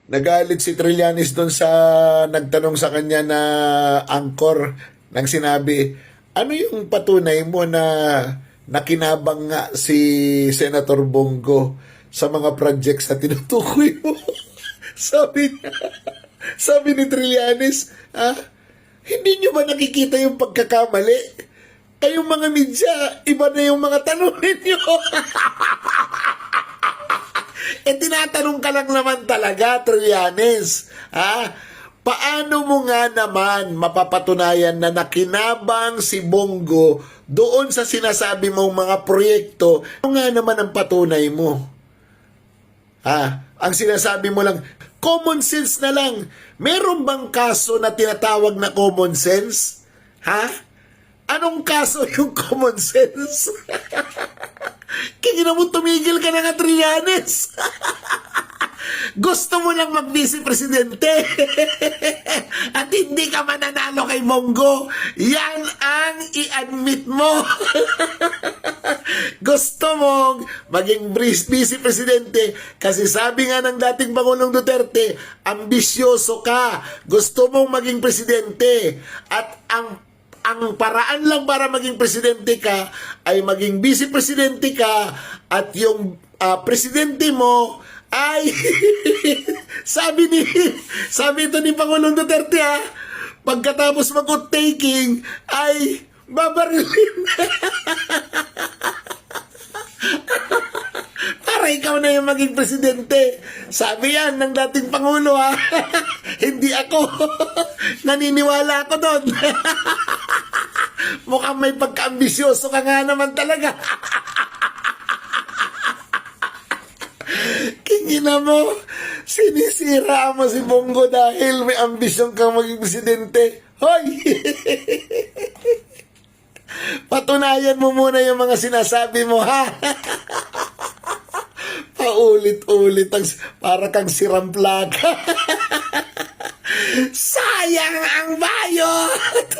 Nagalit si Trillanes doon sa nagtanong sa kanya na angkor nang sinabi, ano yung patunay mo na nakinabang nga si Senator Bongo sa mga projects na tinutukoy mo? sabi niya, sabi ni Trillanes, hindi nyo ba nakikita yung pagkakamali? Kayong mga media, iba na yung mga tanong ninyo. Tinatanong ka lang naman talaga, Trillanes. Paano mo nga naman mapapatunayan na nakinabang si Bongo doon sa sinasabi mong mga proyekto? Ano nga naman ang patunay mo? Ang sinasabi mo lang, common sense na lang. Meron bang kaso na tinatawag na common sense? Anong kaso yung common sense? Kaya mo tumigil ka na nga, Trillanes. Gusto mo lang mag-vice presidente at hindi ka mananalo kay Bongo. Yan ang i-admit mo. Gusto mong maging vice presidente kasi sabi nga ng dating Pangulong Duterte, ambisyoso ka. Gusto mong maging presidente at ang paraan lang para maging presidente ka ay maging vice presidente ka at yung presidente mo ay sabi ito ni Pangulong Duterte pagkatapos mag-taking ay babarilin. Para ikaw na yung maging presidente. Sabi yan ng dating Pangulo Hindi ako. Naniniwala ako doon. Mukhang may pagka-ambisyoso ka nga naman talaga. Kingina mo, sinisira mo si Bongo dahil may ambisyon kang maging presidente. Hoy! Patunayan mo muna yung mga sinasabi mo, Paulit-ulit, para kang siramplaga. Sayang ang bayot!